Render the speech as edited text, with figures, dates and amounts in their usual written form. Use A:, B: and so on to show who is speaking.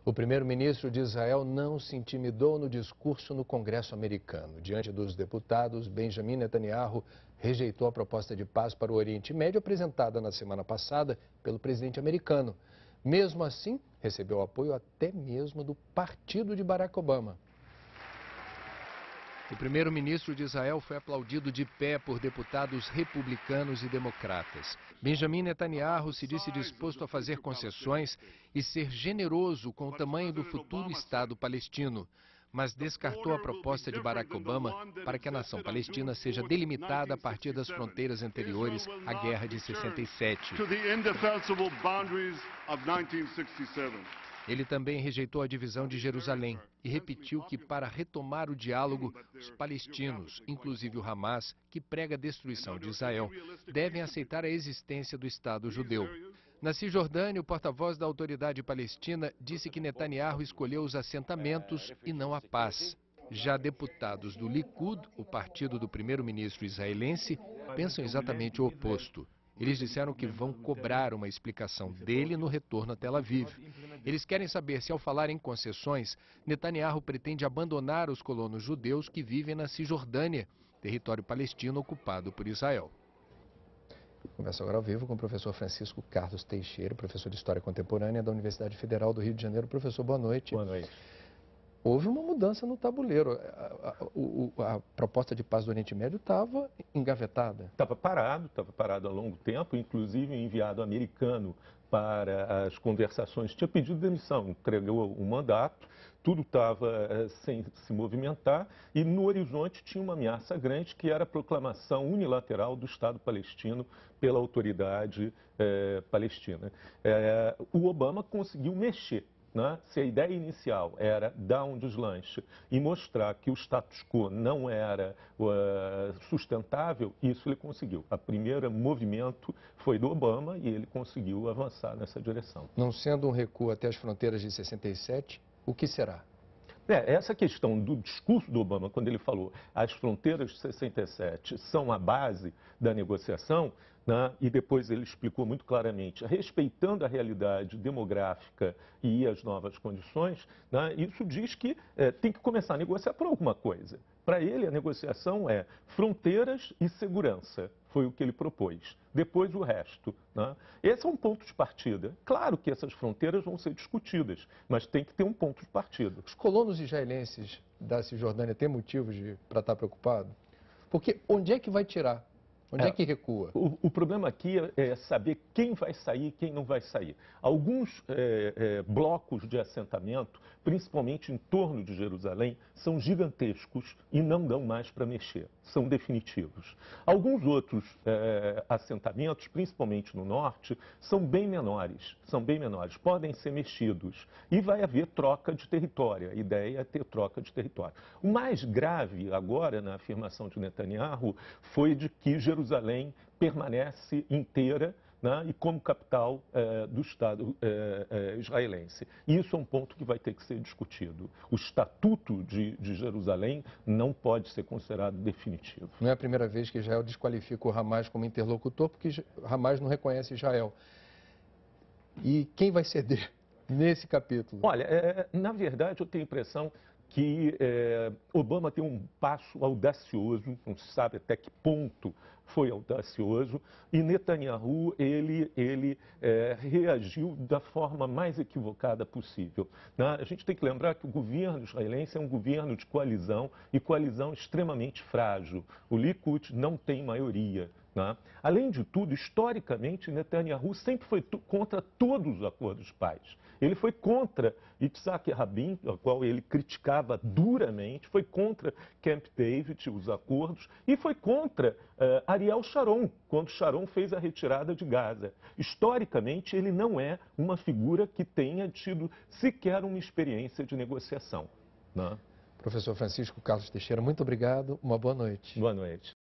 A: O primeiro-ministro de Israel não se intimidou no discurso no Congresso americano. Diante dos deputados, Benjamin Netanyahu rejeitou a proposta de paz para o Oriente Médio apresentada na semana passada pelo presidente americano. Mesmo assim, recebeu apoio até mesmo do partido de Barack Obama. O primeiro-ministro de Israel foi aplaudido de pé por deputados republicanos e democratas. Benjamin Netanyahu se disse disposto a fazer concessões e ser generoso com o tamanho do futuro Estado palestino, mas descartou a proposta de Barack Obama para que a nação palestina seja delimitada a partir das fronteiras anteriores à Guerra de 67. Ele também rejeitou a divisão de Jerusalém e repetiu que, para retomar o diálogo, os palestinos, inclusive o Hamas, que prega a destruição de Israel, devem aceitar a existência do Estado judeu. Na Cisjordânia, o porta-voz da autoridade palestina disse que Netanyahu escolheu os assentamentos e não a paz. Já deputados do Likud, o partido do primeiro-ministro israelense, pensam exatamente o oposto. Eles disseram que vão cobrar uma explicação dele no retorno a Tel Aviv. Eles querem saber se, ao falar em concessões, Netanyahu pretende abandonar os colonos judeus que vivem na Cisjordânia, território palestino ocupado por Israel. Conversa agora ao vivo com o professor Francisco Carlos Teixeira, professor de História Contemporânea da Universidade Federal do Rio de Janeiro. Professor, boa noite.
B: Boa noite.
A: Houve uma mudança no tabuleiro. A proposta de paz do Oriente Médio estava engavetada.
B: Estava parado há longo tempo, inclusive o enviado americano para as conversações tinha pedido demissão, entregou o mandato, tudo estava sem se movimentar e no horizonte tinha uma ameaça grande que era a proclamação unilateral do Estado palestino pela autoridade palestina. O Obama conseguiu mexer. Se a ideia inicial era dar um deslanche e mostrar que o status quo não era sustentável, isso ele conseguiu. O primeiro movimento foi do Obama e ele conseguiu avançar nessa direção.
A: Não sendo um recuo até as fronteiras de 67, o que será?
B: Essa questão do discurso do Obama, quando ele falou as fronteiras de 67 são a base da negociação, e depois ele explicou muito claramente, respeitando a realidade demográfica e as novas condições, isso diz que tem que começar a negociar por alguma coisa. Para ele, a negociação é fronteiras e segurança, foi o que ele propôs. Depois o resto. Esse é um ponto de partida. Claro que essas fronteiras vão ser discutidas, mas tem que ter um ponto de partida.
A: Os colonos israelenses da Cisjordânia têm motivos para estar preocupados? Porque onde é que vai tirar? Onde é que recua?
B: O problema aqui é saber quem vai sair e quem não vai sair. Alguns blocos de assentamento, principalmente em torno de Jerusalém, são gigantescos e não dão mais para mexer, são definitivos. Alguns outros assentamentos, principalmente no norte, são bem menores, podem ser mexidos e vai haver troca de território. A ideia é ter troca de território. O mais grave agora na afirmação de Netanyahu foi de que Jerusalém permanece inteira e como capital do Estado israelense. E isso é um ponto que vai ter que ser discutido. O Estatuto de Jerusalém não pode ser considerado definitivo.
A: Não é a primeira vez que Israel desqualifica o Hamas como interlocutor, porque Hamas não reconhece Israel. E quem vai ceder nesse capítulo?
B: Olha, na verdade eu tenho a impressão que Obama tem um passo audacioso, não se sabe até que ponto foi audacioso, e Netanyahu, ele reagiu da forma mais equivocada possível. A gente tem que lembrar que o governo israelense é um governo de coalizão, e coalizão extremamente frágil. O Likud não tem maioria. Além de tudo, historicamente, Netanyahu sempre foi contra todos os acordos de paz. Ele foi contra Yitzhak Rabin, ao qual ele criticava duramente, foi contra Camp David, os acordos, e foi contra Ariel Sharon, quando Sharon fez a retirada de Gaza. Historicamente, ele não é uma figura que tenha tido sequer uma experiência de negociação.
A: Professor Francisco Carlos Teixeira, muito obrigado, uma boa noite.
B: Boa noite.